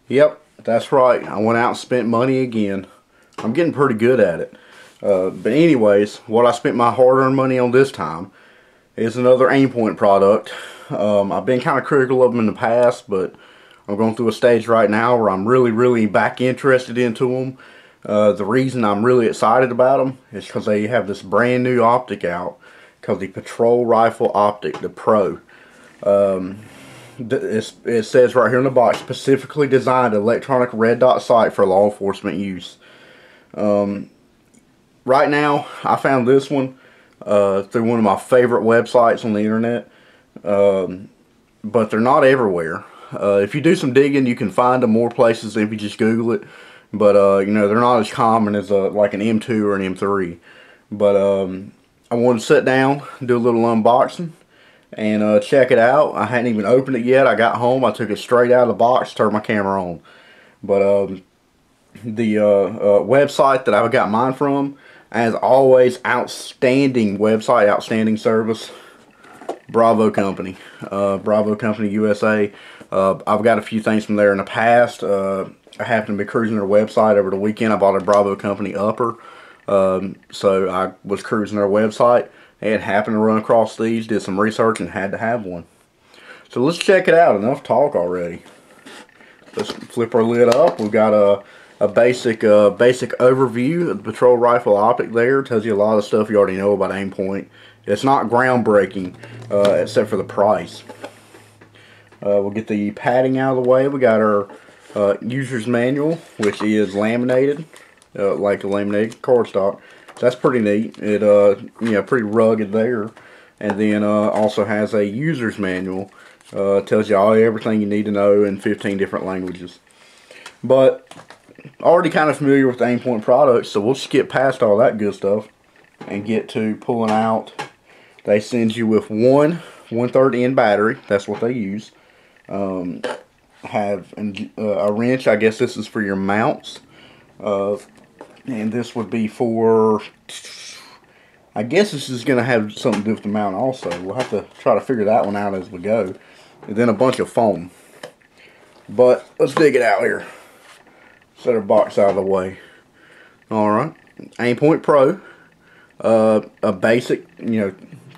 Yep, that's right. I went out and spent money again. I'm getting pretty good at it. But anyways, what I spent my hard-earned money on this time is another Aimpoint product. I've been kind of critical of them in the past, but I'm going through a stage right now where I'm really back interested into them. The reason I'm really excited about them is because they have this brand new optic out called the Patrol Rifle Optic, the Pro. It says right here in the box, specifically designed electronic red dot sight for law enforcement use. Right now, I found this one through one of my favorite websites on the internet, but they're not everywhere. If you do some digging, you can find them more places than if you just Google it. But you know, they're not as common as like an M2 or an M3. But I wanted to sit down, do a little unboxing, and check it out. I hadn't even opened it yet. I got home, I took it straight out of the box, turned my camera on. But the website that I got mine from, as always, outstanding website, outstanding service. Bravo Company, Bravo Company USA. I've got a few things from there in the past. I happened to be cruising their website over the weekend. I bought a Bravo Company upper, so I was cruising their website and happened to run across these, did some research, and had to have one. So let's check it out. Enough talk already. Let's flip our lid up. We've got a basic overview of the Patrol Rifle Optic there. It tells you a lot of stuff you already know about Aimpoint. It's not groundbreaking, except for the price. We'll get the padding out of the way. We got our user's manual, which is laminated, like a laminated cardstock. So that's pretty neat. It you know, pretty rugged there. And then also has a user's manual. Tells you everything you need to know in 15 different languages. But already kind of familiar with the Aimpoint products, so we'll skip past all that good stuff and get to pulling out. They send you with one 1/3 battery. That's what they use. Have a wrench. I guess this is for your mounts. And this would be for, I guess this is going to have something to do with the mount also. We'll have to try to figure that one out as we go. And then a bunch of foam. But let's dig it out here. Set our box out of the way. Alright. Aimpoint Pro. A basic, you know,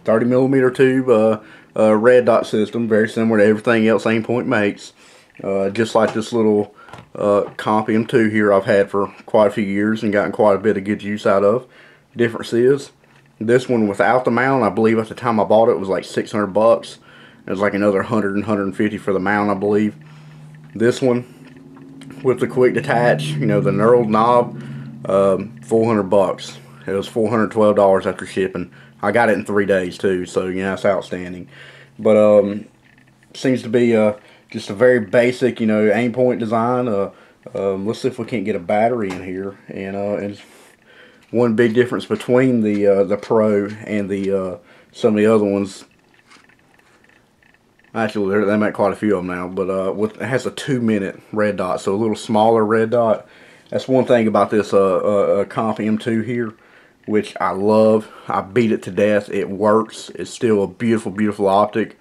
30mm tube red dot system. Very similar to everything else Aimpoint makes. Just like this little Comp M2 here I've had for quite a few years and gotten quite a bit of good use out of. Difference is, this one without the mount, I believe at the time I bought it was like 600 bucks. It was like another 100 and 150 for the mount, I believe. This one with the quick detach, you know, the knurled knob, 400 bucks. It was $412 after shipping. I got it in 3 days too, so yeah, it's outstanding. But seems to be just a very basic, you know, Aimpoint design. Let's see if we can't get a battery in here. And one big difference between the Pro and the some of the other ones. Actually, they make quite a few of them now, but it has a 2-minute red dot, so a little smaller red dot. That's one thing about this Comp M2 here, which I love. I beat it to death. It works. It's still a beautiful optic.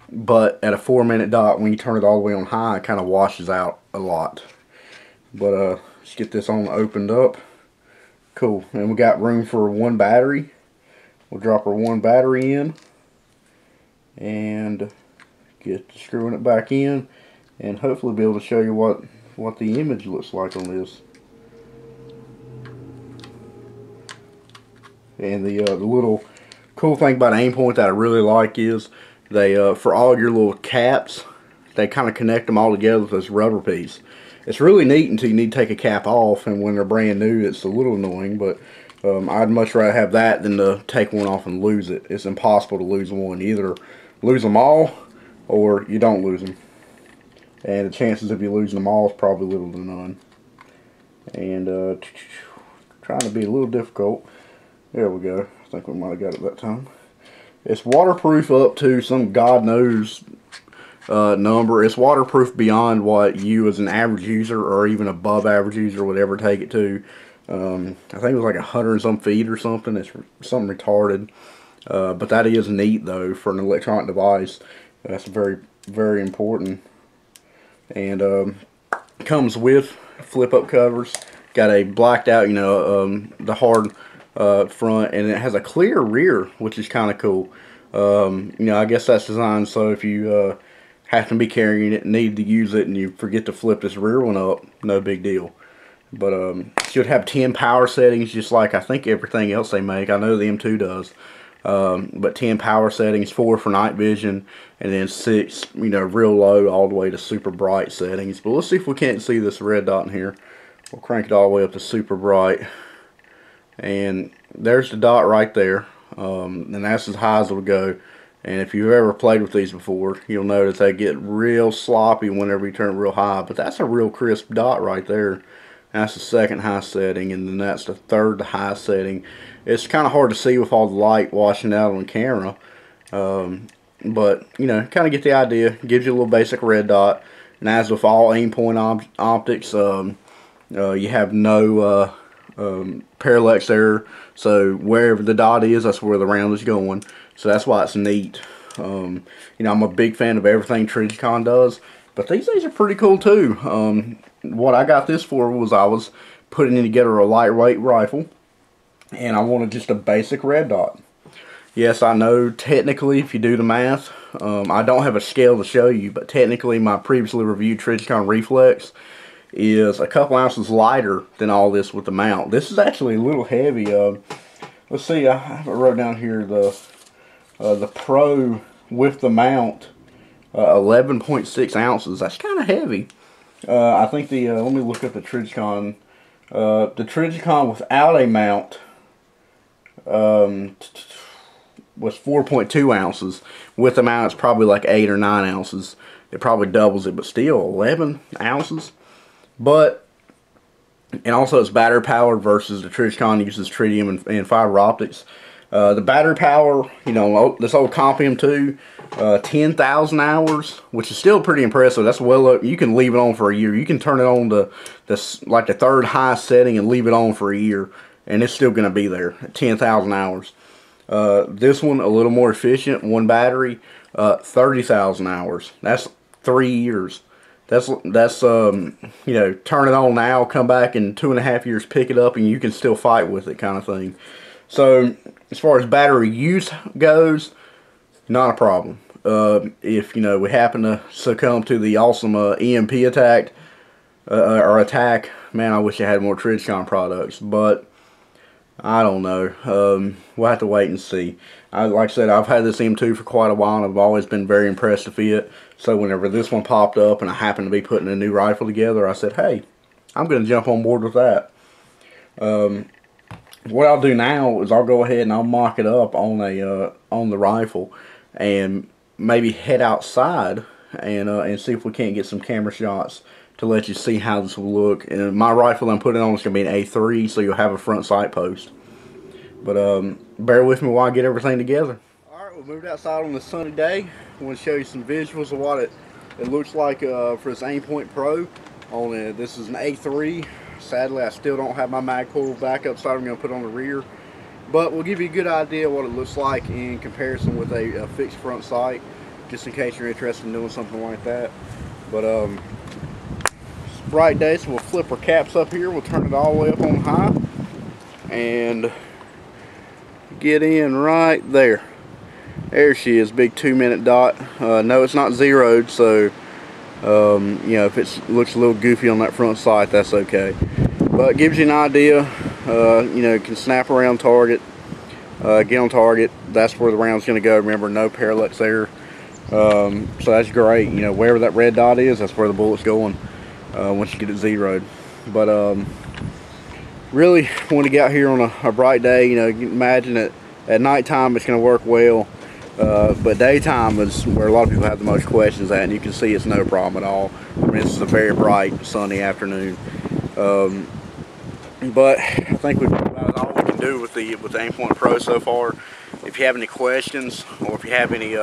But at a 4-minute dot, when you turn it all the way on high, it kind of washes out a lot. But let's get this on opened up. Cool. And we got room for one battery. We'll drop our one battery in and get to screwing it back in, and hopefully be able to show you what the image looks like on this. And the little cool thing about Aimpoint that I really like is they for all your little caps, they kind of connect them all together with this rubber piece. It's really neat until you need to take a cap off, and when they're brand new it's a little annoying, but I'd much rather have that than to take one off and lose it. It's impossible to lose one. Either lose them all or you don't lose them, and the chances of you losing them all is probably little to none. And trying to be a little difficult. There we go. I think we might have got it that time. It's waterproof up to some God knows number. It's waterproof beyond what you as an average user or even above average user would ever take it to. I think it was like 100 and some feet or something. It's something retarded. But that is neat though for an electronic device. That's very important. and comes with flip up covers. Got a blacked out, the hard front, and it has a clear rear, which is kind of cool. I guess that's designed so if you happen to be carrying it, need to use it, and you forget to flip this rear one up, no big deal. But should have 10 power settings, just like I think everything else they make. I know the M2 does. But 10 power settings, 4 for night vision, and then 6, real low all the way to super bright settings. But let's see if we can't see this red dot in here. We'll crank it all the way up to super bright. And there's the dot right there. And that's as high as it'll go. And if you've ever played with these before, you'll notice they get real sloppy whenever you turn it real high. But that's a real crisp dot right there. That's the second high setting, and then that's the third high setting. It's kind of hard to see with all the light washing out on camera. But, kind of get the idea. Gives you a little basic red dot. And as with all Aimpoint optics, you have no parallax error. So wherever the dot is, that's where the round is going. So that's why it's neat. I'm a big fan of everything Trijicon does, but these are pretty cool too. What I got this for was I was putting together a lightweight rifle, and I wanted just a basic red dot. Yes, I know technically if you do the math, I don't have a scale to show you, but technically my previously reviewed Trijicon Reflex is a couple ounces lighter than all this with the mount. This is actually a little heavy. Let's see, I have it wrote down here, the Pro with the mount, 11.6 ounces. That's kind of heavy. I think let me look up the Trijicon. The Trijicon without a mount was 4.2 ounces. With the mount, it's probably like 8 or 9 ounces. It probably doubles it, but still 11 ounces. And also it's battery powered versus the Trijicon uses tritium and fiber optics. The battery power, this old Compium 2, 10,000 hours, which is still pretty impressive. That's well up. You can leave it on for a year. You can turn it on to like the third high setting and leave it on for a year, and it's still going to be there at 10,000 hours. This one a little more efficient, one battery, 30,000 hours. That's 3 years. That's turn it on now, come back in 2.5 years, pick it up, and you can still fight with it, kind of thing. So as far as battery use goes, not a problem. If we happen to succumb to the awesome EMP attack, man, I wish I had more Trijicon products, but I don't know. We'll have to wait and see. Like I said, I've had this M2 for quite a while, and I've always been very impressed with it. So whenever this one popped up and I happened to be putting a new rifle together, I said, hey, I'm going to jump on board with that. What I'll do now is I'll go ahead and I'll mock it up on the rifle, and maybe head outside and see if we can't get some camera shots to let you see how this will look. And my rifle I'm putting on is going to be an A3, so you'll have a front sight post. But bear with me while I get everything together. Alright, we moved outside on this sunny day. I want to show you some visuals of what it looks like for this Aimpoint Pro. This is an A3. Sadly, I still don't have my mag pull backup, so I'm going to put on the rear. But we'll give you a good idea of what it looks like in comparison with a fixed front sight, just in case you're interested in doing something like that. But it's a bright day, so we'll flip our caps up here. We'll turn it all the way up on high and get in right there. There she is, big 2-minute dot. No, it's not zeroed, so if it looks a little goofy on that front sight, that's okay. But it gives you an idea. You can snap around target, get on target. That's where the round's going to go. Remember, no parallax there. So that's great. Wherever that red dot is, that's where the bullet's going once you get it zeroed. But really want to get out here on a bright day. You can imagine that at nighttime it's going to work well. But daytime is where a lot of people have the most questions at, and you can see it's no problem at all. I mean, this is a very bright, sunny afternoon. But I think we've about all we can do with the Aimpoint Pro so far. If you have any questions, or if you have any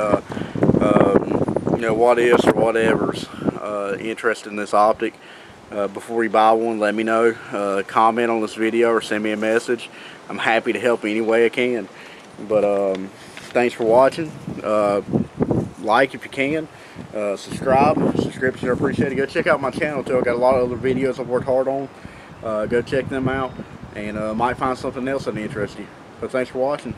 what ifs or whatevers interested in this optic, before you buy one, let me know. Comment on this video or send me a message. I'm happy to help any way I can. But thanks for watching. like if you can. Subscribe. Subscriptions are appreciated. Go check out my channel too. I got a lot of other videos I've worked hard on. Go check them out, and might find something else that interests you. So thanks for watching.